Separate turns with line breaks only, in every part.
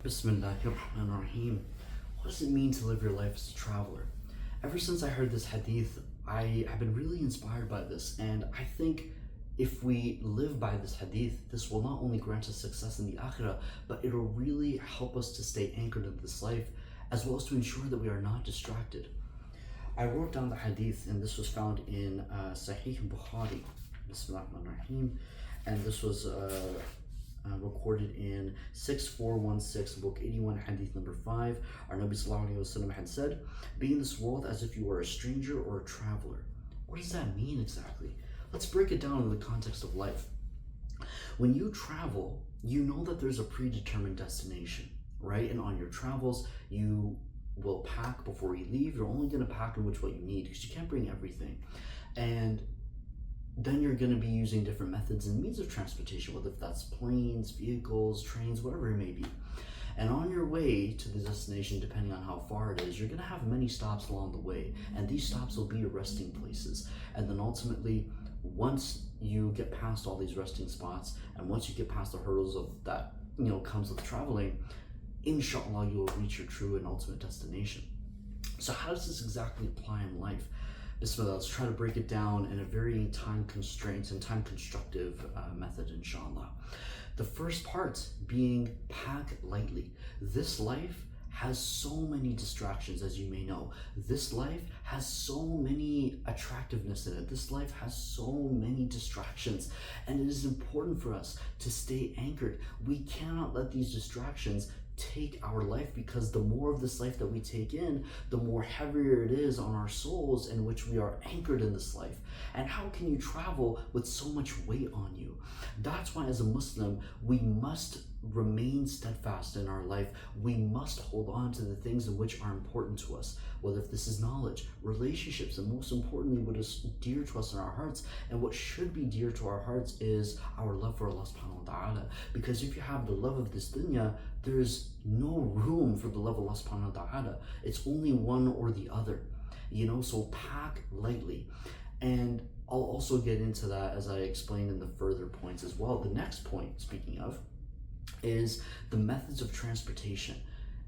Bismillahirrahmanirrahim. What does it mean to live your life as a traveler? Ever since I heard this hadith, I have been really inspired by this, and I think if we live by this hadith, this will not only grant us success in the akhirah, but it'll really help us to stay anchored in this life, as well as to ensure that we are not distracted. I wrote down the hadith, and this was found in Sahih Bukhari, Bismillahirrahmanirrahim, and this was recorded in 6416, book 81, hadith number 5. Our Nabi sallallahu alaihi wasallam had said, "Be in this world as if you were a stranger or a traveler." What does that mean exactly? Let's break it down in the context of life. When you travel, you know that there's a predetermined destination, right? And on your travels, you will pack before you leave. You're only going to pack in which what you need, because you can't bring everything. And then you're going to be using different methods and means of transportation, whether that's planes, vehicles, trains, whatever it may be. And on your way to the destination, depending on how far it is, you're going to have many stops along the way. And these stops will be your resting places. And then ultimately, once you get past all these resting spots, and once you get past the hurdles of that, comes with traveling, inshallah, you will reach your true and ultimate destination. So how does this exactly apply in life? Bismillah, let's try to break it down in a very time constrained and time constructive method, inshallah. The first part being pack lightly. This life has so many distractions, as you may know. This life has so many attractiveness in it. This life has so many distractions, and it is important for us to stay anchored. We cannot let these distractions take our life, because the more of this life that we take in, the more heavier it is on our souls, in which we are anchored in this life. And how can you travel with so much weight on you? That's why as a Muslim, we must remain steadfast in our life. We must hold on to the things in which are important to us, whether if this is knowledge, relationships, and most importantly, what is dear to us in our hearts. And what should be dear to our hearts is our love for Allah subhanahu wa ta'ala. Because if you have the love of this dunya, there's no room for the love of Allah subhanahu wa ta'ala. It's only one or the other, so pack lightly. And I'll also get into that as I explain in the further points as well. The next point, speaking of, is the methods of transportation.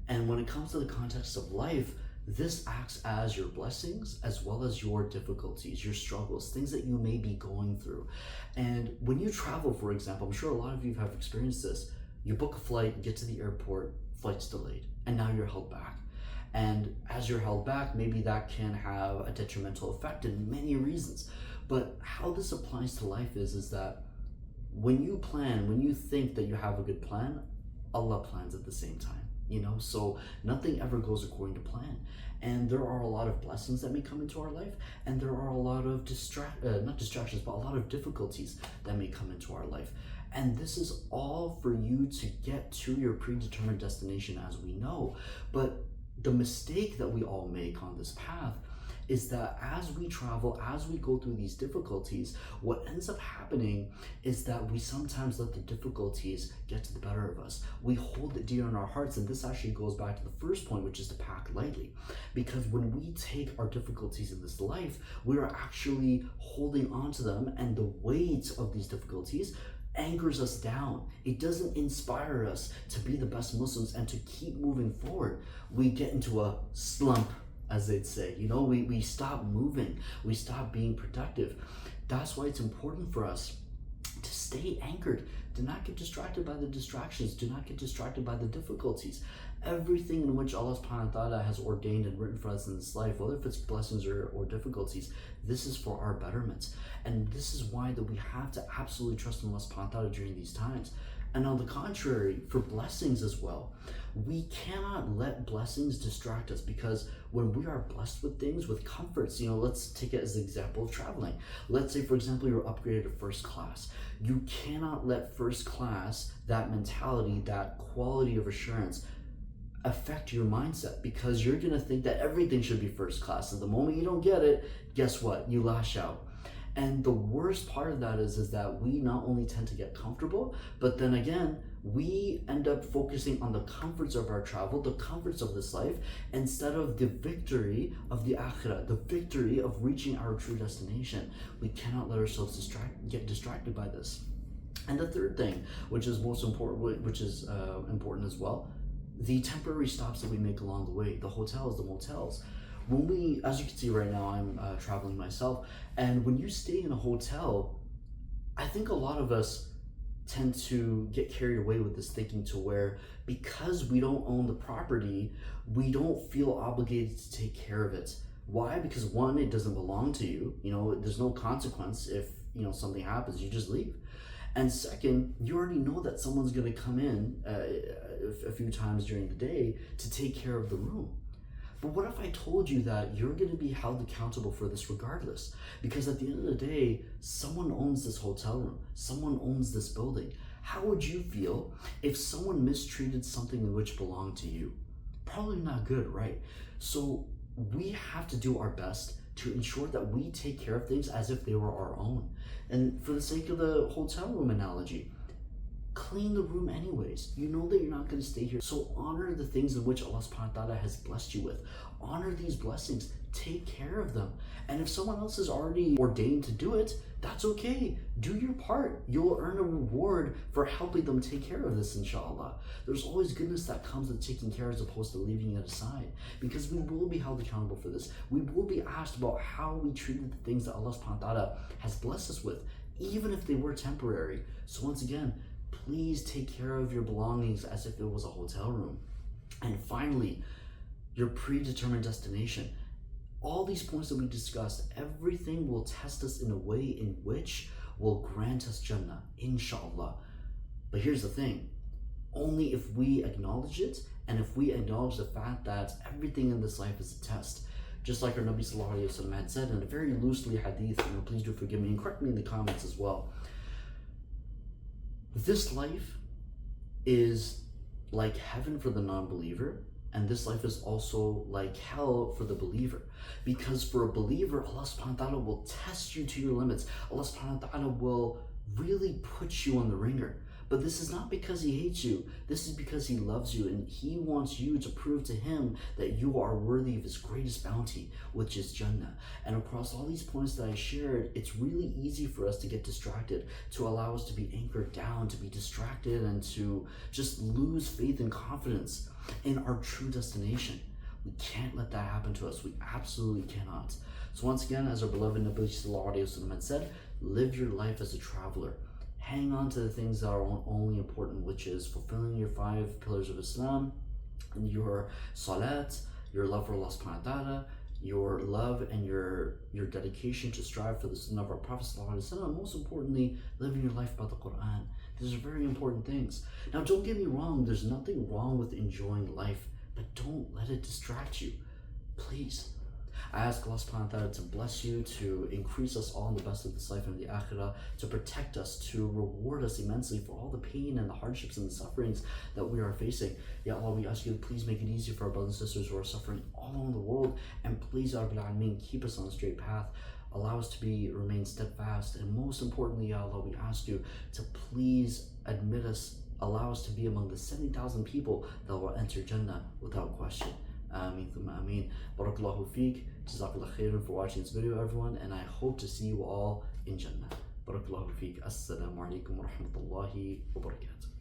And when it comes to the context of life, this acts as your blessings as well as your difficulties, your struggles, things that you may be going through. And when you travel, for example, I'm sure a lot of you have experienced this. You book a flight, get to the airport, flight's delayed, and now you're held back. And as you're held back, maybe that can have a detrimental effect in many reasons. But how this applies to life is that when you plan, when you think that you have a good plan, Allah plans at the same time, so nothing ever goes according to plan. And there are a lot of blessings that may come into our life, and there are a lot of not distractions, but a lot of difficulties that may come into our life. And this is all for you to get to your predetermined destination, as we know. But the mistake that we all make on this path is that as we travel, as we go through these difficulties, what ends up happening is that we sometimes let the difficulties get to the better of us. We hold it dear in our hearts, and this actually goes back to the first point, which is to pack lightly. Because when we take our difficulties in this life, we are actually holding on to them, and the weight of these difficulties anchors us down. It doesn't inspire us to be the best Muslims and to keep moving forward. We get into a slump, as they'd say. We stop moving. We stop being productive. That's why it's important for us to stay anchored. Do not get distracted by the distractions. Do not get distracted by the difficulties. Everything in which Allah subhanahu wa ta'ala has ordained and written for us in this life, whether if it's blessings or difficulties, this is for our betterment. And this is why that we have to absolutely trust in Allah subhanahu wa ta'ala during these times. And on the contrary, for blessings as well, we cannot let blessings distract us, because when we are blessed with things, with comforts, let's take it as an example of traveling. Let's say, for example, you're upgraded to first class. You cannot let first class, that mentality, that quality of assurance, affect your mindset, because you're going to think that everything should be first class. And the moment you don't get it, guess what? You lash out. And the worst part of that is that we not only tend to get comfortable, but then again, we end up focusing on the comforts of our travel, the comforts of this life, instead of the victory of the akhirah, the victory of reaching our true destination. We cannot let ourselves get distracted by this. And the third thing, which is most important, which is important as well, the temporary stops that we make along the way, the hotels, the motels. When we, as you can see right now, I'm traveling myself, and when you stay in a hotel, I think a lot of us tend to get carried away with this thinking to where because we don't own the property, we don't feel obligated to take care of it. Why? Because one, it doesn't belong to you. You know, there's no consequence if, you know, something happens, you just leave. And second, you already know that someone's going to come in a few times during the day to take care of the room. But what if I told you that you're going to be held accountable for this regardless? Because at the end of the day, someone owns this hotel room, someone owns this building. How would you feel if someone mistreated something which belonged to you? Probably not good, right? So we have to do our best to ensure that we take care of things as if they were our own. And for the sake of the hotel room analogy, clean the room anyways. You know that you're not going to stay here. So honor the things in which Allah subhanahu wa ta'ala has blessed you with. Honor these blessings. Take care of them. And if someone else is already ordained to do it, that's okay. Do your part. You'll earn a reward for helping them take care of this, inshallah. There's always goodness that comes with taking care as opposed to leaving it aside. Because we will be held accountable for this. We will be asked about how we treated the things that Allah subhanahu wa ta'ala has blessed us with, even if they were temporary. So once again, please take care of your belongings as if it was a hotel room. And finally, your predetermined destination. All these points that we discussed, everything will test us in a way in which will grant us Jannah, inshallah. But here's the thing, only if we acknowledge it, and if we acknowledge the fact that everything in this life is a test. Just like our Nabi sallallahu alayhi wa sallam had said in a very loosely hadith, please do forgive me and correct me in the comments as well. This life is like heaven for the non-believer, and this life is also like hell for the believer. Because for a believer, Allah subhanahu wa ta'ala will test you to your limits. Allah subhanahu wa ta'ala will really put you on the ringer. But this is not because He hates you. This is because He loves you, and He wants you to prove to Him that you are worthy of His greatest bounty, which is Jannah. And across all these points that I shared, it's really easy for us to get distracted, to allow us to be anchored down, to be distracted, and to just lose faith and confidence in our true destination. We can't let that happen to us. We absolutely cannot. So once again, as our beloved Nabi sallallahu alayhi wa sallam had said, live your life as a traveler. Hang on to the things that are only important, which is fulfilling your 5 pillars of Islam, your salat, your love for Allah subhanahu wa ta'ala, your love and your dedication to strive for the sunnah of our Prophet sallallahu alaihi wasallam, and most importantly, living your life by the Quran. These are very important things. Now, don't get me wrong, there's nothing wrong with enjoying life, but don't let it distract you, please. I ask Allah subhanahu wa ta'ala to bless you, to increase us all in the best of this life and the akhirah, to protect us, to reward us immensely for all the pain and the hardships and the sufferings that we are facing. Ya Allah, we ask you to please make it easy for our brothers and sisters who are suffering all around the world, and please, Ya Rabbil Alameen, keep us on the straight path. Allow us to remain steadfast, and most importantly, Ya Allah, we ask you to please admit us, allow us to be among the 70,000 people that will enter Jannah without question. Ameen thumma ameen. Barakallahu feek. Jazakallah khairan for watching this video, everyone, and I hope to see you all in Jannah. Barakallahu feek. Assalamu alaikum wa rahmatullahi wa barakatuh.